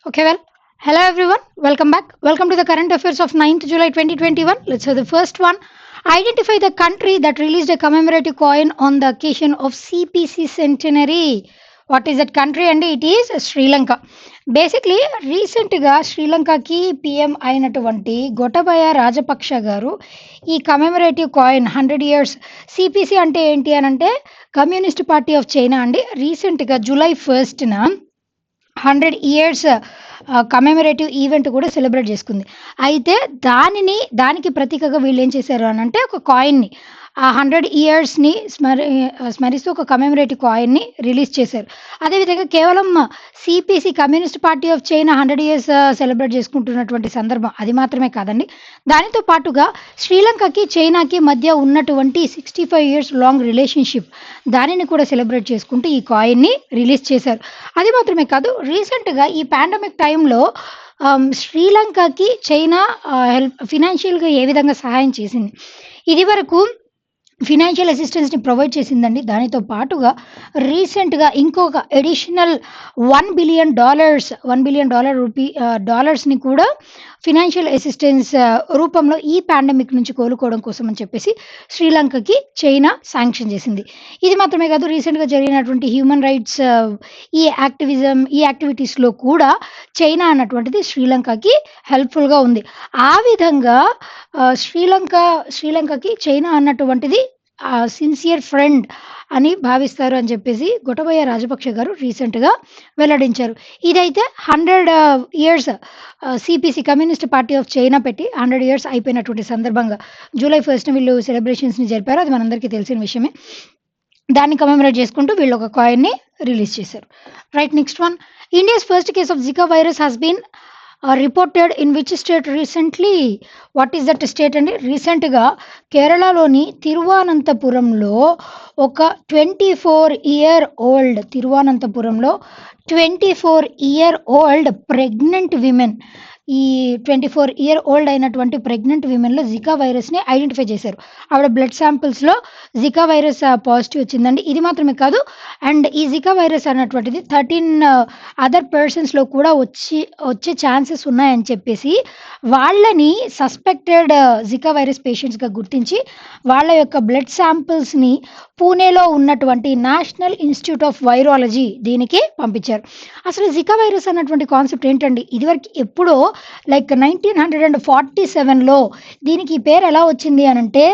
Okay, well, hello everyone. Welcome back. Welcome to the current affairs of 9th July 2021. Let's have the first one. Identify the country that released a commemorative coin on the occasion of CPC centenary. What is that country? And it is Sri Lanka. Basically రీసెంట్గా శ్రీలంకకి PM అయినటువంటి గొటబయ రాజపక్ష గారు ఈ కమెమరేటివ్ coin 100 years CPC అంటే ఏంటి అని అంటే communist party of China అండి. రీసెంట్గా జూలై 1st 100 years కమెమరేటివ్ ఈవెంట్ కూడా సెలబ్రేట్ చేసుకుంది. అయితే దానికి ప్రతీకగా వీళ్ళు ఏం చేశారు అని అంటే ఒక కాయిన్ని ఆ 100 yearsని స్మరిస్తూ ఒక కమెమరేటివ్ కాయిన్ని రిలీజ్ చేశారు. అదేవిధంగా కేవలం CPC communist party of China 100 years celebrate చేసుకుంటున్నటువంటి సందర్భం అది మాత్రమే కాదండి. దానితో పాటుగా శ్రీలంకకి చైనాకి మధ్య ఉన్నటువంటి 65 years లాంగ్ రిలేషన్షిప్ దానిని కూడా సెలబ్రేట్ చేసుకుంటూ ఈ కాయిన్ని రిలీజ్ చేశారు. అది మాత్రమే కాదు, రీసెంట్గా ఈ పాండమిక్ టైంలో శ్రీలంకకి చైనా ఫినాన్షియల్గా ఏ విధంగా సహాయం చేసింది, ఇది వరకు ఫినాన్షియల్ అసిస్టెన్స్ని ప్రొవైడ్ చేసిందండి. దానితో పాటుగా రీసెంట్గా ఇంకొక అడిషనల్ $1 billion డాలర్స్ని కూడా ఫినాన్షియల్ అసిస్టెన్స్ రూపంలో ఈ పాండమిక్ నుంచి కోలుకోవడం కోసం అని చెప్పేసి శ్రీలంకకి చైనా శాంక్షన్ చేసింది. ఇది మాత్రమే కాదు, రీసెంట్గా జరిగినటువంటి హ్యూమన్ రైట్స్ ఈ యాక్టివిటీస్లో కూడా చైనా అన్నటువంటిది శ్రీలంకకి హెల్ప్ఫుల్గా ఉంది. ఆ విధంగా శ్రీలంకకి చైనా అన్నటువంటిది సిన్సియర్ ఫ్రెండ్ అని భావిస్తారు అని చెప్పేసి గొటబయ రాజపక్ష గారు రీసెంట్గా వెల్లడించారు. ఇదైతే 100 years CPC communist party of China పెట్టి 100 years అయిపోయినటువంటి సందర్భంగా జూలై 1st వీళ్ళు సెలబ్రేషన్స్ని జరిపారు. అది మనందరికీ తెలిసిన విషయమే. దాన్ని కమెమరేట్ చేసుకుంటూ వీళ్ళు ఒక కాయిన్ని రిలీజ్ చేశారు. Right, next one. India's first case of Zika virus has been reported in which state recently? What is that state అండి? రీసెంట్గా కేరళలోని తిరువనంతపురంలో ఒక 24-year-old ప్రెగ్నెంట్ విమెన్, ఈ 24-year-old అయినటువంటి ప్రెగ్నెంట్ విమెన్లో జికా వైరస్ని ఐడెంటిఫై చేశారు. ఆవిడ బ్లడ్ శాంపిల్స్లో జికా వైరస్ పాజిటివ్ వచ్చిందండి. ఇది మాత్రమే కాదు, అండ్ ఈ జికా వైరస్ అన్నటువంటిది 13 అదర్ పర్సన్స్లో కూడా వచ్చే ఛాన్సెస్ ఉన్నాయని చెప్పేసి వాళ్ళని సస్పెక్టెడ్ జికా వైరస్ పేషెంట్స్గా గుర్తించి వాళ్ళ యొక్క బ్లడ్ శాంపిల్స్ని పూణేలో ఉన్నటువంటి నేషనల్ ఇన్స్టిట్యూట్ ఆఫ్ వైరాలజీ దీనికి పంపించారు. అసలు జికా వైరస్ అన్నటువంటి కాన్సెప్ట్ ఏంటండి? ఇదివరకు ఎప్పుడో లైక్ 1947లో దీనికి ఈ పేరు ఎలా వచ్చింది అని అంటే,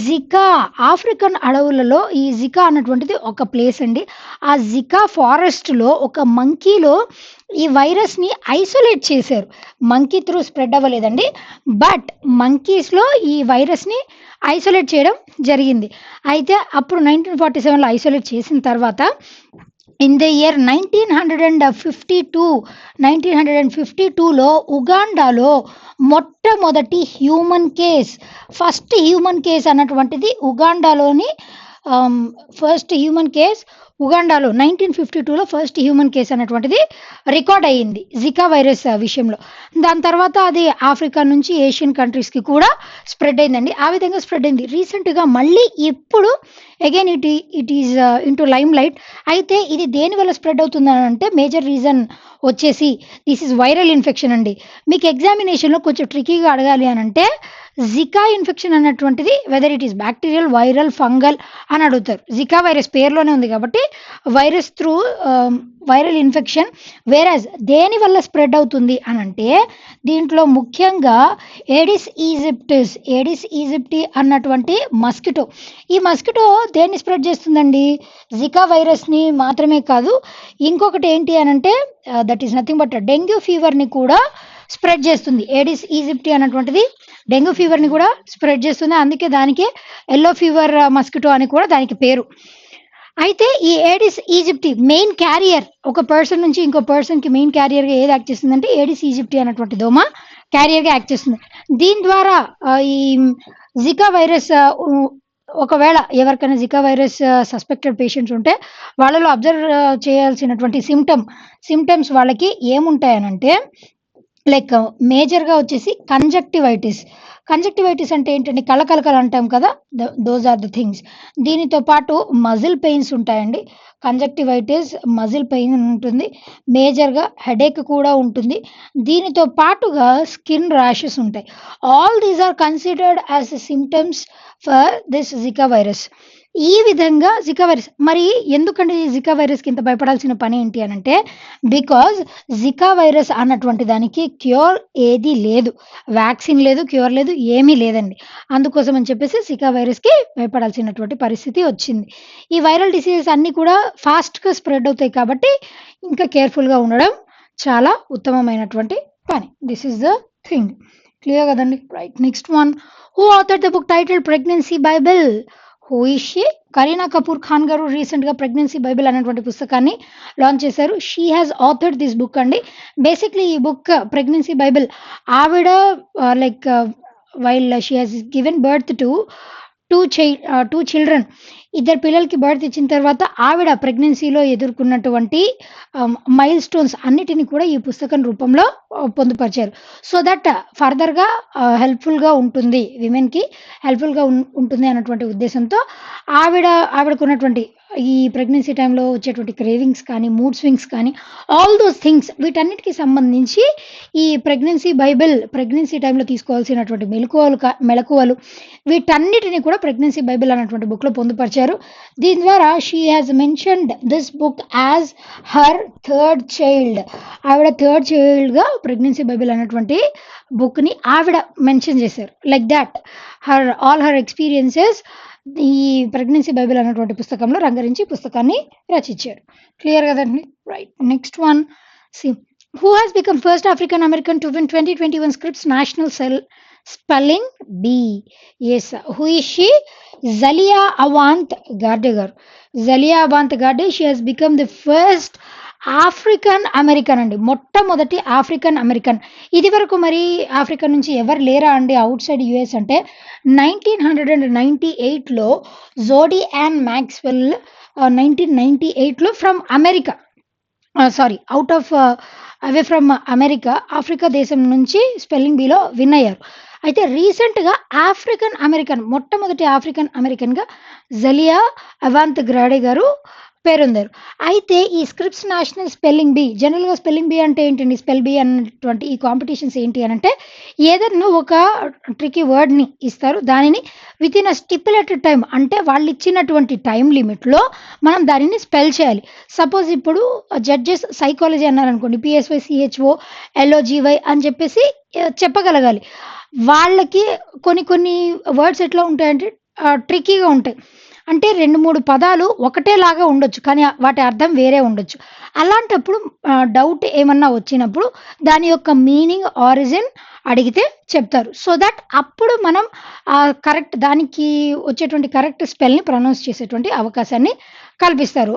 జికా ఆఫ్రికన్ అడవులలో ఈ జికా అన్నటువంటిది ఒక ప్లేస్ అండి. ఆ జికా ఫారెస్ట్లో ఒక మంకీలో ఈ వైరస్ని ఐసోలేట్ చేశారు. మంకీ త్రూ స్ప్రెడ్ అవ్వలేదండి, బట్ మంకీస్లో ఈ వైరస్ని ఐసోలేట్ చేయడం జరిగింది. అయితే అప్పుడు 1947లో ఐసోలేట్ చేసిన తర్వాత ఇన్ ద ఇయర్ 1952లో ఉగాండాలో మొట్టమొదటి ఫస్ట్ హ్యూమన్ కేస్ అన్నటువంటిది ఉగాండాలోని ఫస్ట్ హ్యూమన్ కేస్ ఉగాండాలో 1952లో ఫస్ట్ హ్యూమన్ కేస్ అన్నటువంటిది రికార్డ్ అయ్యింది జికా వైరస్ విషయంలో. దాని తర్వాత అది ఆఫ్రికా నుంచి ఏషియన్ కంట్రీస్కి కూడా స్ప్రెడ్ అయిందండి. ఆ విధంగా స్ప్రెడ్ అయింది. రీసెంట్గా మళ్ళీ ఇప్పుడు again it is into lime light. అయితే ఇది దేనివల్ల స్ప్రెడ్ అవుతుందని అంటే మేజర్ రీజన్ వచ్చేసి దిస్ ఈజ్ వైరల్ ఇన్ఫెక్షన్ అండి. మీకు ఎగ్జామినేషన్లో కొంచెం ట్రికీగా అడగాలి అని అంటే జికా ఇన్ఫెక్షన్ అన్నటువంటిది whether it is bacterial, viral, fungal అని అడుగుతారు. జికా వైరస్ పేరులోనే ఉంది కాబట్టి వైరస్ త్రూ వైరల్ ఇన్ఫెక్షన్. వేరాజ్ దేని వల్ల స్ప్రెడ్ అవుతుంది అని అంటే దీంట్లో ముఖ్యంగా ఏడిస్ ఈజిప్టి అన్నటువంటి మస్కిటో. ఈ మస్కిటో దేన్ని స్ప్రెడ్ చేస్తుందండి? జికా వైరస్ని మాత్రమే కాదు, ఇంకొకటి ఏంటి అని అంటే that is nothing but dengue ఫీవర్ని కూడా స్ప్రెడ్ చేస్తుంది. ఏడిస్ ఈజిప్టి అన్నటువంటిది డెంగ్యూ ఫీవర్ని కూడా స్ప్రెడ్ చేస్తుంది. అందుకే దానికి ఎల్లో ఫీవర్ మస్కిటో అని కూడా దానికి పేరు. అయితే ఈ ఏడిస్ ఈజిప్టి మెయిన్ క్యారియర్, ఒక పర్సన్ నుంచి ఇంకో పర్సన్కి మెయిన్ క్యారియర్గా ఏది యాక్ట్ చేస్తుందంటే ఏడిస్ ఈజిప్టి అన్నటువంటి దోమ క్యారియర్గా యాక్ట్ చేస్తుంది. దీని ద్వారా ఈ జికా వైరస్ ఒకవేళ ఎవరికైనా జికా వైరస్ సస్పెక్టెడ్ పేషెంట్స్ ఉంటే వాళ్ళలో అబ్జర్వ్ చేయాల్సినటువంటి సిమ్టమ్స్ వాళ్ళకి ఏముంటాయనంటే లైక్ మేజర్‌గా వచ్చేసి కంజక్టివైటిస్ అంటే ఏంటండి? కళకళకలు అంటాం కదా! Those are the things. దీనితో పాటు మజిల్ పెయిన్స్ ఉంటాయండి. కంజక్టివైటిస్, మజిల్ పెయిన్ ఉంటుంది. మేజర్‌గా హెడేక్ కూడా ఉంటుంది. దీనితో పాటుగా స్కిన్ ర్యాషెస్ ఉంటాయి. All these are considered as symptoms for this Zika virus. ఈ విధంగా జికా వైరస్ మరి ఎందుకండి జికా వైరస్‌కి ఇంత భయపడాల్సిన పని ఏంటి అనంటే, బికాజ్ జికా వైరస్ అన్నటువంటి దానికి క్యూర్ ఏది లేదు. వ్యాక్సిన్ లేదు, క్యూర్ లేదు, ఏమీ లేదండి. అందుకోసం అని చెప్పేసి జికా వైరస్‌కి భయపడాల్సినటువంటి పరిస్థితి వచ్చింది. ఈ వైరల్ డిసీజెస్ అన్నీ కూడా ఫాస్ట్‌గా స్ప్రెడ్ అవుతాయి కాబట్టి, ఇంకా కేర్‌ఫుల్‌గా ఉండడం చాలా ఉత్తమమైనటువంటి పని. This is the thing. Clear కదండీ! Right. Next one. Who authored the book titled 'pregnancy bible'? Who is she? Kareena Kapoor Khan గారు రీసెంట్‌గా 'ప్రెగ్నెన్సీ బైబిల్' అనేటువంటి పుస్తకాన్ని లాంచ్ చేశారు. She has authored this book అండి. బేసిక్‌లీ ఈ బుక్ 'ప్రెగ్నెన్సీ బైబిల్' ఆవిడ like while she has given birth to 2 children. ఇద్దరు పిల్లలకి బర్త్ ఇచ్చిన తర్వాత ఆవిడ ప్రెగ్నెన్సీలో ఎదుర్కొన్నటువంటి మైల్‌స్టోన్స్ అన్నిటిని కూడా ఈ పుస్తకం రూపంలో పొందుపరిచారు. సో దట్ ఫర్దర్‌గా హెల్ప్‌ఫుల్‌గా ఉంటుంది. విమెన్‌కి హెల్ప్‌ఫుల్‌గా ఉంటుంది అన్నటువంటి ఉద్దేశంతో ఆవిడకున్నటువంటి ఈ ప్రెగ్నెన్సీ టైమ్‌లో వచ్చేటువంటి క్రేవింగ్స్ కానీ, మూడ్ స్వింగ్స్ కానీ, ఆల్ దోస్ థింగ్స్ వీటన్నిటికి సంబంధించి ఈ ప్రెగ్నెన్సీ టైమ్‌లో తీసుకోవాల్సినటువంటి మెళకువలు వీటన్నిటిని కూడా 'ప్రెగ్నెన్సీ బైబిల్' అనేటువంటి బుక్‌లో పొందుపరిచారు. దీని ద్వారా she has mentioned this book as her third child. ఆవిడ థర్డ్ చైల్డ్‌గా 'ప్రెగ్నెన్సీ బైబిల్' అనేటువంటి బుక్‌ని ఆవిడ మెన్షన్ చేశారు. Like that all her experiences ఈ 'ప్రెగ్నెన్సీ బైబిల్' అనేటువంటి పుస్తకంలో రంగరించి పుస్తకాన్ని రచించారు. క్లియర్ కదండీ! Right. Next one. She who has become first African American to win 2021 Scripps national spelling bee? Yes. Who is she? Zaila Avant garde గారు. Zaila Avant garde she has become the first African American అండి. మొట్టమొదటి African American. ఇదివరకు మరి Africa నుంచి ఎవరు లేరా అండి out side US అంటే 1998లో జోడీ యాన్ మ్యాక్స్‌వెల్ 1998లో from America out of away from America, Africa దేశం నుంచి స్పెల్లింగ్ బీలో విన్ అయ్యారు. అయితే రీసెంట్‌గా మొట్టమొదటి ఆఫ్రికన్ అమెరికన్‌గా జలియా అవాంత్ గ్రాడే గారు పేరొందారు. అయితే ఈ స్క్రిప్స్ నేషనల్ స్పెల్లింగ్ బీ జనరల్‌గా స్పెల్లింగ్ బీ అంటే ఏంటండి? స్పెల్ బీ అన్నటువంటి ఈ కాంపిటీషన్స్ ఏంటి అనంటే ఏదన్నా ఒక ట్రిక్కీ వర్డ్‌ని ఇస్తారు. దానిని వితిన్ ఎ స్టిపులేటెడ్ టైమ్ అంటే వాళ్ళిచ్చినటువంటి టైమ్ లిమిట్‌లో మనం దానిని స్పెల్ చేయాలి. సపోజ్ ఇప్పుడు జడ్జెస్ సైకాలజీ అన్నారనుకోండి. పీఎస్‌వై, సీహెచ్ఓ, ఎల్ఓజీవై అని చెప్పేసి చెప్పగలగాలి. వాళ్ళకి కొన్ని కొన్ని వర్డ్స్ ఎట్లా ఉంటాయంటే ట్రిక్కీగా ఉంటాయి. అంటే 2, 3 పదాలు ఒకటేలాగా ఉండొచ్చు. కానీ వాటి అర్థం వేరే ఉండొచ్చు. అలాంటప్పుడు డౌట్ ఏమన్నా వచ్చినప్పుడు దాని యొక్క మీనింగ్, ఆరిజిన్ అడిగితే చెప్తారు. సో దట్ అప్పుడు మనం దానికి వచ్చేటువంటి కరెక్ట్ స్పెల్‌ని ప్రొనౌన్స్ చేసేటువంటి అవకాశాన్ని కల్పిస్తారు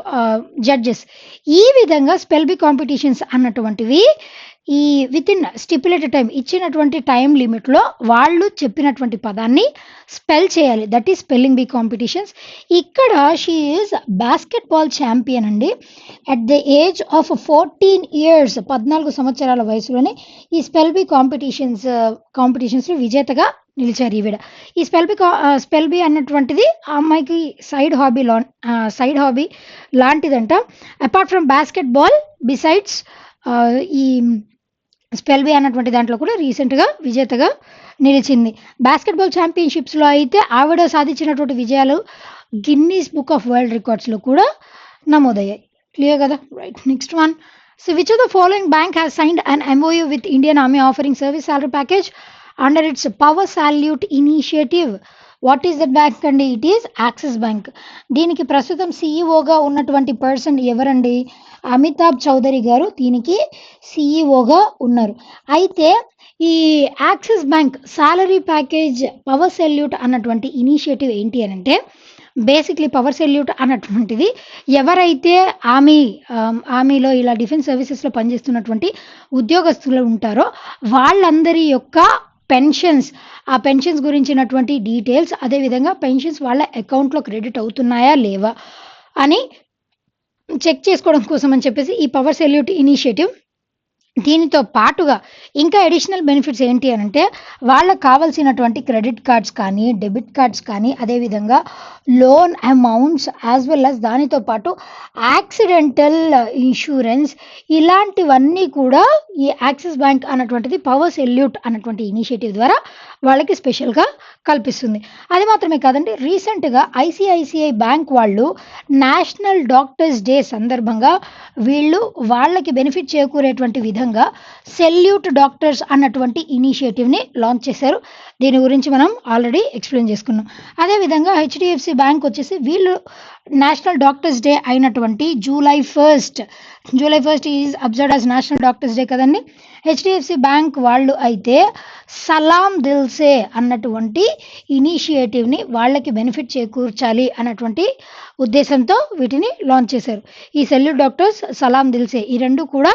జడ్జెస్. ఈ విధంగా స్పెల్ బీ కాంపిటీషన్స్ అన్నటువంటివి ఈ వితిన్ స్టిపులేటెడ్ టైమ్ ఇచ్చినటువంటి టైమ్ లిమిట్‌లో వాళ్ళు చెప్పినటువంటి పదాన్ని స్పెల్ చేయాలి. That is spelling be competitions. ఇక్కడ షీ ఈజ్ బాస్కెట్‌బాల్ ఛాంపియన్ అండి. At the age of 14 years 14 సంవత్సరాల వయసులోనే ఈ స్పెల్ బీ కాంపిటీషన్స్‌లో విజేతగా నిలిచారు ఈవిడ. ఈ స్పెల్ బీ అన్నటువంటిది ఆ అమ్మాయికి సైడ్ హాబీ లాంటిదంట. అపార్ట్ ఫ్రమ్ బాస్కెట్‌బాల్ బిసైడ్స్ ఈ స్పెల్ బీ అన్నటువంటి దాంట్లో కూడా రీసెంట్‌గా విజేతగా నిలిచింది. బాస్కెట్‌బాల్ ఛాంపియన్‌షిప్స్‌లో అయితే ఆవిడ సాధించినటువంటి విజయాలు గిన్నీస్ బుక్ ఆఫ్ వరల్డ్ రికార్డ్స్‌లో కూడా నమోదయ్యాయి. క్లియర్ కదా? Right. Next one. So which of the following bank has signed an MoU with Indian army offering service salary package under its power salute initiative? What is that bank అండి? It is Axis bank. దీనికి ప్రస్తుతం సీఈఓగా ఉన్నటువంటి person ఎవరండి? అమితాబ్ చౌదరి గారు దీనికి సీఈఓగా ఉన్నారు. అయితే ఈ axis bank salary package power salute అన్నటువంటి ఇనిషియేటివ్ ఏంటి అనంటే బేసిక్‌లీ పవర్ సెల్యూట్ అన్నటువంటిది ఎవరైతే ఆర్మీలో ఇలా డిఫెన్స్ సర్వీసెస్‌లో పనిచేస్తున్నటువంటి ఉద్యోగస్తులు ఉంటారో వాళ్ళందరి యొక్క ఆ పెన్షన్స్ గురించినటువంటి డీటెయిల్స్, అదేవిధంగా పెన్షన్స్ వాళ్ళ అకౌంట్‌లో క్రెడిట్ అవుతున్నాయా లేవా అని చెక్ చేసుకోవడం కోసం అని చెప్పేసి ఈ పవర్ సెల్యూట్ ఇనిషియేటివ్ దీనితో పాటుగా ఇంకా అడిషనల్ బెనిఫిట్స్ ఏంటి అనంటే, వాళ్ళకి కావాల్సినటువంటి క్రెడిట్ కార్డ్స్ కానీ, డెబిట్ కార్డ్స్ కానీ, అదేవిధంగా loan amounts as well as దానితో పాటు యాక్సిడెంటల్ ఇన్సూరెన్స్ ఇలాంటివన్నీ కూడా ఈ యాక్సిస్ బ్యాంక్ అన్నటువంటిది పవర్ సెల్యూట్ అన్నటువంటి ఇనిషియేటివ్ ద్వారా వాళ్ళకి స్పెషల్‌గా కల్పిస్తుంది. అది మాత్రమే కాదండి, రీసెంట్‌గా ఐసీఐసీఐ బ్యాంక్ వాళ్ళు నేషనల్ డాక్టర్స్ డే సందర్భంగా వీళ్ళు వాళ్ళకి బెనిఫిట్ చేకూరేటువంటి విధంగా సెల్యూట్ డాక్టర్స్ అన్నటువంటి ఇనిషియేటివ్‌ని లాంచ్ చేశారు. దీని గురించి మనం ఆల్రెడీ ఎక్స్‌ప్లెయిన్ చేసుకున్నాం. అదేవిధంగా హెచ్‌డీఎఫ్‌సీ బ్యాంక్ వచ్చేసి వీళ్ళు నేషనల్ డాక్టర్స్ డే అయినటువంటి July 1 is observed as national doctors day కదండీ. హెచ్‌డీఎఫ్‌సీ బ్యాంక్ వాళ్ళు అయితే సలాం దిల్ సే అన్నటువంటి ఇనిషియేటివ్‌ని వాళ్ళకి బెనిఫిట్ చేకూర్చాలి అన్నటువంటి ఉద్దేశంతో వీటిని లాంచ్ చేశారు. ఈ సెల్యూట్ డాక్టర్స్, సలాం దిల్ సే ఈ 2 కూడా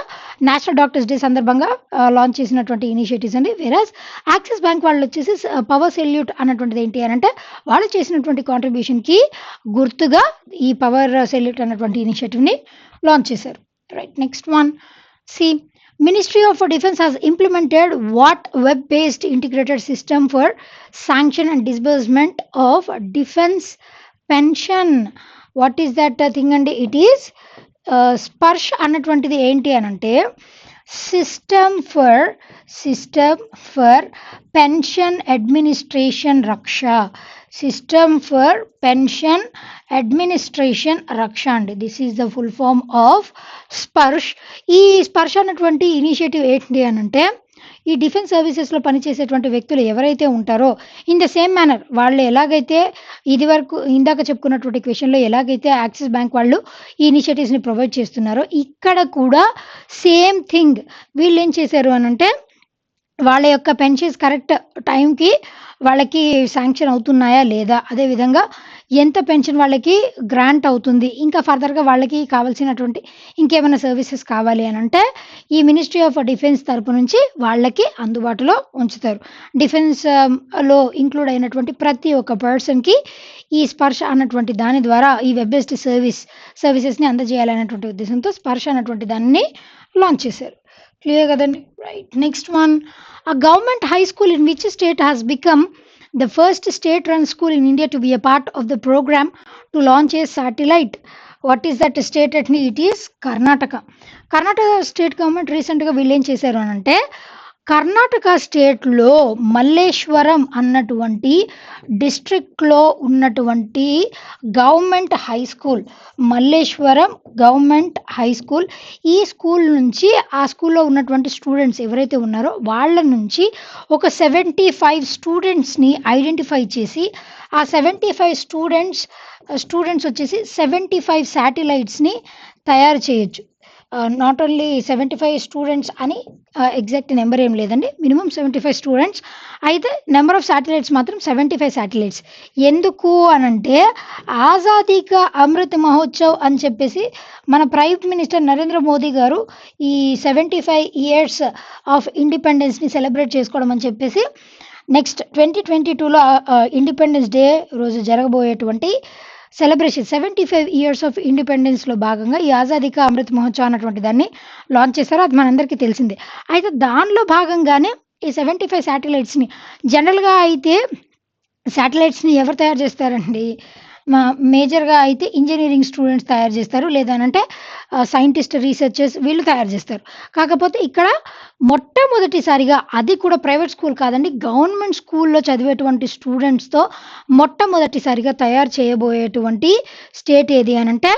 నేషనల్ డాక్టర్స్ డే సందర్భంగా లాంచ్ చేసినటువంటి ఇనిషియేటివ్స్ అండి. వేరాజ్ యాక్సిస్ బ్యాంక్ వాళ్ళు వచ్చేసి పవర్ సెల్యూట్ అన్నటువంటిది ఏంటి అనంటే, వాళ్ళు చేసినటువంటి కాంట్రిబ్యూషన్‌కి గుర్తుగా ఈ పవర్ సెల్యూట్ అన్నటువంటి ఇనిషియేటివ్‌ని లాంచ్ చేశారు. Right, next one. సి Ministry of Defense has implemented what web-based integrated system for sanction and disbursement of defense pension. What is that thing? And it is Sparsh అన్నటువంటిది ఏంటి అనంటే system for pension administration Raksha. System for pension administration Raksha అండి. This is the full form of Sparsh. ఈ స్పర్శ్ అన్నటువంటి initiative ఏంటి అనంటే, ఈ defence సర్వీసెస్లో పనిచేసేటువంటి వ్యక్తులు ఎవరైతే ఉంటారో ఇన్ ద సేమ్ మేనర్ వాళ్ళు ఎలాగైతే ఇది వరకు ఇందాక చెప్పుకున్నటువంటి క్వశ్చన్లో ఎలాగైతే యాక్సిస్ బ్యాంక్ వాళ్ళు ఈ ఇనిషియేటివ్స్ని ప్రొవైడ్ చేస్తున్నారో, ఇక్కడ కూడా సేమ్ థింగ్ వీళ్ళు ఏం చేశారు అనంటే, వాళ్ళ యొక్క పెన్షన్స్ కరెక్ట్ టైంకి వాళ్ళకి శాంక్షన్ అవుతున్నాయా లేదా, అదేవిధంగా ఎంత పెన్షన్ వాళ్ళకి గ్రాంట్ అవుతుంది, ఇంకా ఫర్దర్గా వాళ్ళకి కావాల్సినటువంటి ఇంకేమైనా సర్వీసెస్ కావాలి అని అంటే ఈ మినిస్ట్రీ ఆఫ్ డిఫెన్స్ తరపు నుంచి వాళ్ళకి అందుబాటులో ఉంచుతారు. డిఫెన్స్లో ఇంక్లూడ్ అయినటువంటి ప్రతి ఒక్క పర్సన్కి ఈ స్పర్శ అన్నటువంటి దాని ద్వారా ఈ వెబ్ బేస్డ్ సర్వీసెస్ని అందజేయాలనేటువంటి ఉద్దేశంతో స్పర్శ అన్నటువంటి దాన్ని లాంచ్ చేశారు. క్లియర్ కదండి. Right, next one. A government high school in which state has become the first state-run school in India to be a part of the program to launch a satellite? What is that state? It is Karnataka. Karnataka state government recentగా వీళ్ళు ఏం చేశారు అని అంటే, కర్ణాటక స్టేట్లో మల్లేశ్వరం అన్నటువంటి డిస్ట్రిక్ట్లో ఉన్నటువంటి government high school, Malleswaram government high school, ఈ స్కూల్ నుంచి ఆ స్కూల్లో ఉన్నటువంటి స్టూడెంట్స్ ఎవరైతే ఉన్నారో వాళ్ళ నుంచి ఒక 75 స్టూడెంట్స్ని ఐడెంటిఫై చేసి ఆ 75 స్టూడెంట్స్ వచ్చేసి 75 శాటిలైట్స్ని తయారు చేయొచ్చు. నాట్ ఓన్లీ 75 స్టూడెంట్స్ అని ఎగ్జాక్ట్ నెంబర్ ఏం లేదండి, మినిమం 75 స్టూడెంట్స్. అయితే నెంబర్ ఆఫ్ శాటిలైట్స్ మాత్రం 75 శాటిలైట్స్. ఎందుకు అనంటే ఆజాదీ కా అమృత్ మహోత్సవ్ అని చెప్పేసి మన ప్రైమ్ మినిస్టర్ నరేంద్ర మోదీ గారు ఈ 75 ఇయర్స్ ఆఫ్ ఇండిపెండెన్స్ని సెలబ్రేట్ చేసుకోవడం అని చెప్పేసి నెక్స్ట్ 2022లో ఇండిపెండెన్స్ డే రోజు జరగబోయేటువంటి సెలబ్రేషన్ 75 ఇయర్స్ ఆఫ్ ఇండిపెండెన్స్లో భాగంగా ఈ ఆజాదీ కా అమృత్ మహోత్సవ్ అన్నటువంటి దాన్ని లాంచ్ చేశారు. అది మనందరికీ తెలిసిందే. అయితే దానిలో భాగంగానే ఈ 75 శాటిలైట్స్ని జనరల్గా అయితే శాటిలైట్స్ని ఎవరు తయారు చేస్తారండి? మేజర్గా అయితే ఇంజనీరింగ్ స్టూడెంట్స్ తయారు చేస్తారు, లేదనంటే సైంటిస్ట్ రీసెర్చర్స్ వీళ్ళు తయారు చేస్తారు. కాకపోతే ఇక్కడ మొట్టమొదటిసారిగా, అది కూడా ప్రైవేట్ స్కూల్ కాదండి, గవర్నమెంట్ స్కూల్లో చదివేటువంటి స్టూడెంట్స్తో మొట్టమొదటిసారిగా తయారు చేయబోయేటువంటి స్టేట్ ఏది అనంటే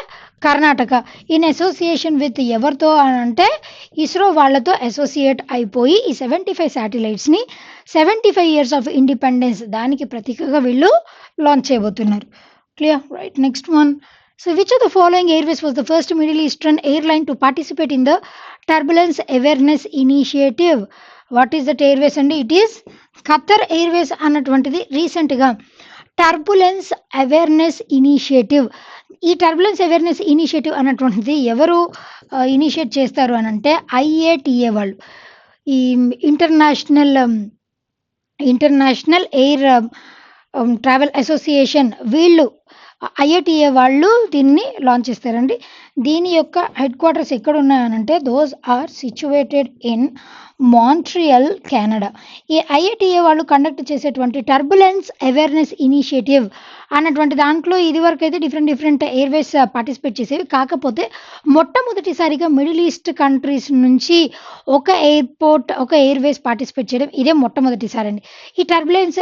కర్ణాటక. ఇన్ అసోసియేషన్ విత్ ఎవరితో అనంటే ఇస్రో వాళ్ళతో అసోసియేట్ అయిపోయి ఈ 75 శాటిలైట్స్ని 75 ఇయర్స్ ఆఫ్ ఇండిపెండెన్స్ దానికి ప్రతీకగా వీళ్ళు లాంచ్ చేయబోతున్నారు. Clear? Right. Next one. So, which of the following airways was the first Middle Eastern airline to participate in the Turbulence Awareness Initiative? What is that airways? And it is Qatar Airways అన్నటువంటిది రీసెంట్గా turbulence awareness initiative. ఈ turbulence awareness initiative అన్నటువంటిది ఎవరు initiate చేస్తారు అనంటే IATA వాళ్ళు, ఈ international air travel association వీళ్ళు ఐఐటిఏ వాళ్ళు దీన్ని లాంచ్ చేస్తారండి. దీని యొక్క హెడ్ క్వార్టర్స్ ఎక్కడున్నాయనంటే those are situated in Montreal, Canada. ఈ ఐఐటిఏ వాళ్ళు కండక్ట్ చేసేటువంటి టర్బులెన్స్ అవేర్‌నెస్ ఇనిషియేటివ్ అన్నటువంటి దాంట్లో ఇదివరకైతే డిఫరెంట్ ఎయిర్‌వేస్ పార్టిసిపేట్ చేసేవి. కాకపోతే మొట్టమొదటిసారిగా మిడిల్ ఈస్ట్ కంట్రీస్ నుంచి ఒక ఎయిర్‌వేస్ పార్టిసిపేట్ చేయడం ఇదే మొట్టమొదటిసారండి. ఈ టర్బులెన్స్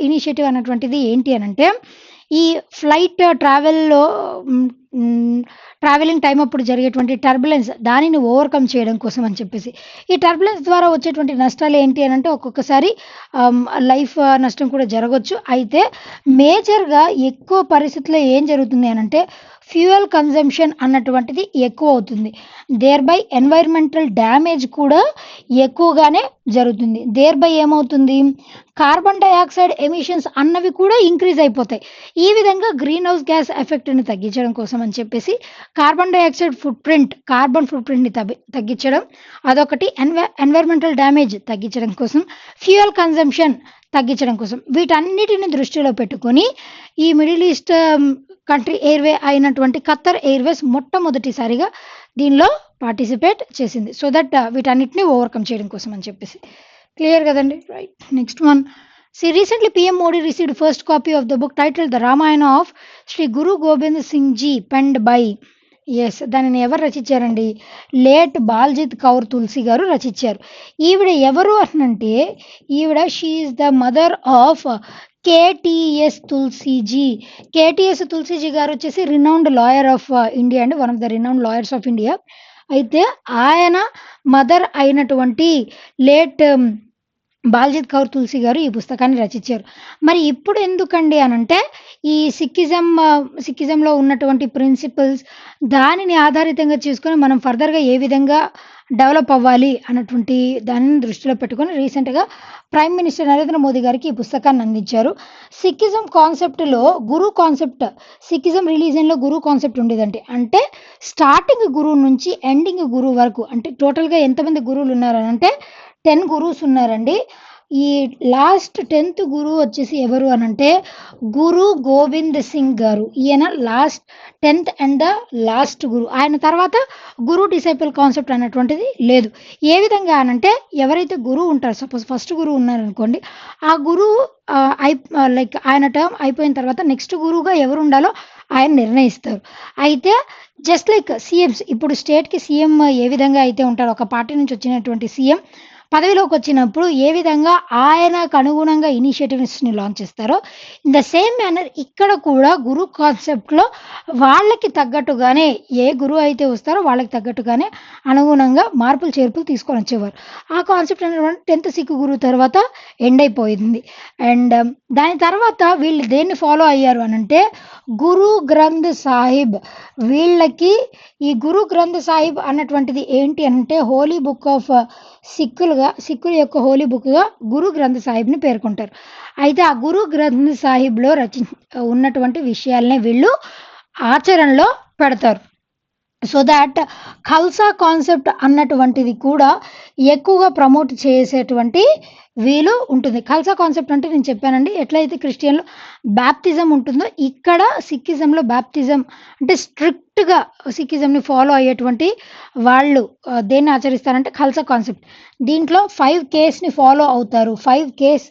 ఇనిషియేటివ్ అన్నటువంటిది ఏంటి అనంటే, ఈ ఫ్లైట్ ట్రావెల్‌లో ట్రావెలింగ్ టైమ్ అప్పుడు జరిగేటువంటి టర్బులెన్స్ దానిని ఓవర్‌కమ్ చేయడం కోసం అని చెప్పేసి. ఈ టర్బులెన్స్ ద్వారా వచ్చేటువంటి నష్టాలు ఏంటి అనంటే ఒక్కొక్కసారి లైఫ్ నష్టం కూడా జరగొచ్చు. అయితే మేజర్‌గా ఎక్కువ పరిస్థితిలో ఏం జరుగుతుంది అనంటే ఫ్యూయల్ కన్జంప్షన్ అన్నటువంటిది ఎక్కువవుతుంది. దేర్‌బై ఎన్వైర్‌మెంటల్ డ్యామేజ్ కూడా ఎక్కువగానే జరుగుతుంది. దేర్‌బై ఏమవుతుంది? కార్బన్ డయాక్సైడ్ ఎమిషన్స్ అన్నవి కూడా ఇంక్రీజ్ అయిపోతాయి. ఈ విధంగా గ్రీన్ హౌస్ గ్యాస్ ఎఫెక్ట్‌ని తగ్గించడం కోసం అని చెప్పేసి కార్బన్ ఫుట్ ప్రింట్‌ని తగ్గించడం అదొకటి. ఎన్వైర్‌మెంటల్ డ్యామేజ్ తగ్గించడం కోసం, ఫ్యూయల్ కన్జంప్షన్ తగ్గించడం కోసం వీటన్నిటిని దృష్టిలో పెట్టుకొని ఈ మిడిల్ ఈస్ట్ కంట్రీ ఎయిర్‌వే అయినటువంటి ఖత్తర్ ఎయిర్‌వేస్ మొట్టమొదటిసారిగా దీనిలో పార్టిసిపేట్ చేసింది. సో దట్ వీటన్నిటిని ఓవర్‌కమ్ చేయడం కోసం అని చెప్పేసి. క్లియర్ కదండి? Right. Next one. Recently PM Modi received first copy of the book titled The Ramayana of Sri Guru Gobind Singh Ji, penned by దానిని ఎవరు రచించారండి? లేట్ బాల్జిత్ కౌర్ తులసి గారు రచించారు. ఈవిడ ఎవరు అనంటే she is the mother of KTS తులసీజీ. KTS తులసీజీ గారు వచ్చేసి renowned lawyer of India అండి, one of the renowned lawyers of India. అయితే ఆయన మదర్ అయినటువంటి లేట్ బాల్జిత్ కౌర్ తులసి గారు ఈ పుస్తకాన్ని రచించారు. మరి ఇప్పుడు ఎందుకండి అనంటే ఈ సిక్కిజంలో ఉన్నటువంటి ప్రిన్సిపల్స్ దానిని ఆధారితంగా చేసుకొని మనం ఫర్దర్‌గా ఏ విధంగా డెవలప్ అవ్వాలి అన్నటువంటి దానిని దృష్టిలో పెట్టుకొని రీసెంట్‌గా ప్రైమ్ మినిస్టర్ నరేంద్ర మోదీ గారికి ఈ పుస్తకాన్ని అందించారు. సిక్కిజం కాన్సెప్ట్‌లో సిక్కిజం రిలీజియన్‌లో గురు కాన్సెప్ట్ ఉండేదండి. అంటే స్టార్టింగ్ గురువు నుంచి ఎండింగ్ గురువు వరకు, అంటే టోటల్‌గా ఎంతమంది గురువులు ఉన్నారనంటే 10 గురూస్ ఉన్నారండి. ఈ లాస్ట్ 10th గురువు వచ్చేసి ఎవరు అనంటే గురు గోవింద్ సింగ్ గారు. ఈయన 10th అండ్ ద లాస్ట్ గురు. ఆయన తర్వాత గురు డిసైపుల్ కాన్సెప్ట్ అన్నటువంటిది లేదు. ఏ విధంగా అనంటే ఎవరైతే గురువు ఉంటారో, సపోజ్ ఫస్ట్ గురువు ఉన్నారనుకోండి, ఆ గురువు ఆయన టర్మ్ అయిపోయిన తర్వాత నెక్స్ట్ గురువుగా ఎవరు ఉండాలో ఆయన నిర్ణయిస్తారు. అయితే జస్ట్ లైక్ సీఎంస్, ఇప్పుడు స్టేట్‌కి సీఎం ఏ విధంగా అయితే ఉంటారో, ఒక పార్టీ నుంచి వచ్చినటువంటి సీఎం పదవిలోకి వచ్చినప్పుడు ఏ విధంగా ఆయనకు అనుగుణంగా ఇనిషియేటివ్స్‌ని లాంచ్ చేస్తారో, ఇన్ ద సేమ్ మేనర్ ఇక్కడ కూడా గురు కాన్సెప్ట్‌లో వాళ్ళకి తగ్గట్టుగానే, ఏ గురువు అయితే వస్తారో వాళ్ళకి తగ్గట్టుగానే అనుగుణంగా మార్పులు చేర్పులు తీసుకొని వచ్చేవారు. ఆ కాన్సెప్ట్ అనేటువంటి 10th సిక్ గురువు తర్వాత ఎండ్ అయిపోయింది. అండ్ దాని తర్వాత వీళ్ళు దేన్ని ఫాలో అయ్యారు అనంటే గురు గ్రంథ్ సాహిబ్. వీళ్ళకి ఈ గురు గ్రంథ్ సాహిబ్ అన్నటువంటిది ఏంటి అంటే హోలీ బుక్ ఆఫ్ సిక్కుల యొక్క హోలీ బుక్‌గా గురు గ్రంథ్ సాహిబ్‌ని పేర్కొంటారు. అయితే ఆ గురు గ్రంథ్ సాహిబ్‌లో ఉన్నటువంటి విషయాల్ని వీళ్ళు ఆచరణలో పెడతారు. సో దాట్ ఖల్సా కాన్సెప్ట్ అన్నటువంటిది కూడా ఎక్కువగా ప్రమోట్ చేసేటువంటి వీలు ఉంటుంది. ఖల్సా కాన్సెప్ట్ అంటే నేను చెప్పానండి, ఎట్లయితే క్రిస్టియన్‌లో బాప్తిజం ఉంటుందో ఇక్కడ సిక్కిజంలో బాప్తిజం అంటే స్ట్రిక్ట్‌గా సిక్కిజంని ఫాలో అయ్యేటువంటి వాళ్ళు దేన్ని ఆచరిస్తారంటే ఖల్సా కాన్సెప్ట్. దీంట్లో 5 Ksని ఫాలో అవుతారు. 5 Ks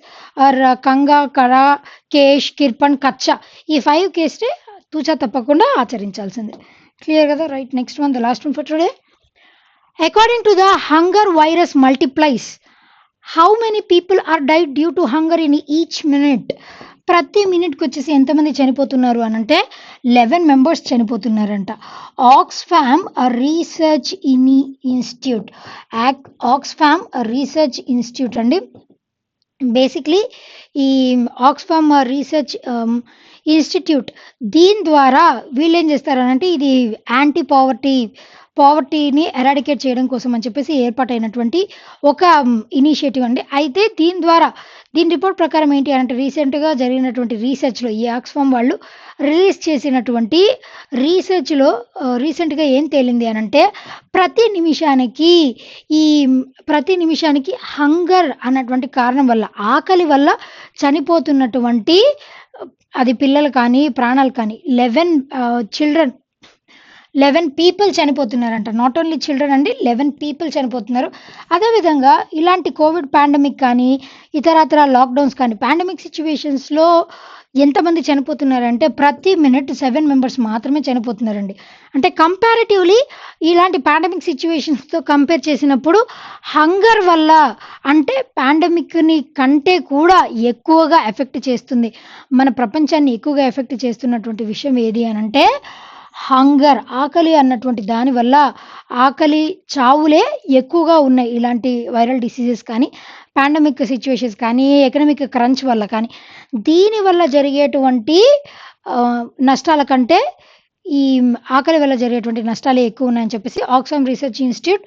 ఆర్ కంగా, కరా, కేష్, కిర్పన్, కచ్చా. ఈ 5 Ksని తూచా తప్పకుండా ఆచరించాల్సిందే. క్లియర్ కదా? Right. Next one, the last one for today. According to the hunger virus multiplies, how many people are died due to hunger in each minute? ప్రతి మినిట్కి వచ్చేసి ఎంతమంది చనిపోతున్నారు అనంటే 11 మెంబర్స్ చనిపోతున్నారంట. ఆక్స్ఫామ్ రీసెర్చ్ ఇన్స్టిట్యూట్ అండి. బేసిక్లీ ఈ ఆక్స్ఫామ్ రీసెర్చ్ ఇన్స్టిట్యూట్ దీని ద్వారా వీళ్ళు ఏం చేస్తారనంటే ఇది యాంటీ పావర్టీని ఎరాడికేట్ చేయడం కోసం అని చెప్పేసి ఏర్పాటైనటువంటి ఒక ఇనిషియేటివ్ అండి. అయితే దీని రిపోర్ట్ ప్రకారం ఏంటి అంటే రీసెంట్‌గా జరిగినటువంటి రీసెర్చ్‌లో ఈ ఆక్స్ఫామ్ వాళ్ళు రిలీజ్ చేసినటువంటి రీసెర్చ్‌లో రీసెంట్‌గా ఏం తేలింది అనంటే ప్రతి నిమిషానికి హంగర్ అన్నటువంటి కారణం వల్ల, ఆకలి వల్ల చనిపోతున్నటువంటి అది పిల్లలు కానీ, ప్రాణాలు కానీ 11 పీపుల్ చనిపోతున్నారంట. నాట్ ఓన్లీ చిల్డ్రన్ అండి, 11 పీపుల్ చనిపోతున్నారు. అదేవిధంగా ఇలాంటి కోవిడ్ పాండమిక్ కానీ, ఇతరత్ర లాక్‌డౌన్స్ కానీ, పాండమిక్ సిట్యుయేషన్స్‌లో ఎంతమంది చనిపోతున్నారంటే ప్రతి మినిట్ 7 మెంబర్స్ మాత్రమే చనిపోతున్నారండి. అంటే కంపారిటివ్‌లీ ఇలాంటి పాండమిక్ సిట్యుయేషన్స్‌తో కంపేర్ చేసినప్పుడు హంగర్ వల్ల అంటే పాండమిక్‌ని కంటే కూడా ఎక్కువగా ఎఫెక్ట్ చేస్తుంది. మన ప్రపంచాన్ని ఎక్కువగా ఎఫెక్ట్ చేస్తున్నటువంటి విషయం ఏది అనంటే హంగర్, ఆకలి అన్నటువంటి దాని వల్ల ఆకలి చావులే ఎక్కువగా ఉన్నాయి. ఇలాంటి వైరల్ డిసీజెస్ కానీ, పాండమిక్ సిట్యుయేషన్స్ కానీ, ఎకనామిక్ క్రంచ్ వల్ల కానీ. దీనివల్ల జరిగేటువంటి నష్టాల కంటే ఈ ఆకలి వల్ల జరిగేటువంటి నష్టాలే ఎక్కువున్నాయని చెప్పేసి ఆక్స్‌ఫామ్ రీసెర్చ్ ఇన్‌స్టిట్యూట్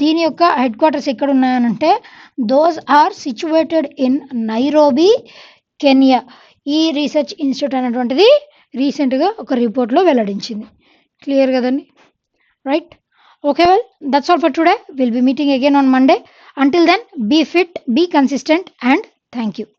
దీని యొక్క హెడ్ క్వార్టర్స్ ఎక్కడున్నాయనంటే those are situated in Nairobi, Kenya. ఈ రీసెర్చ్ ఇన్‌స్టిట్యూట్ అనేటువంటిది రీసెంట్‌గా ఒక రిపోర్ట్‌లో వెల్లడించింది. క్లియర్ గదండీ! Right. Okay. Well that's all for today. Will be meeting again on Monday. Until then, be fit, be consistent, and thank you.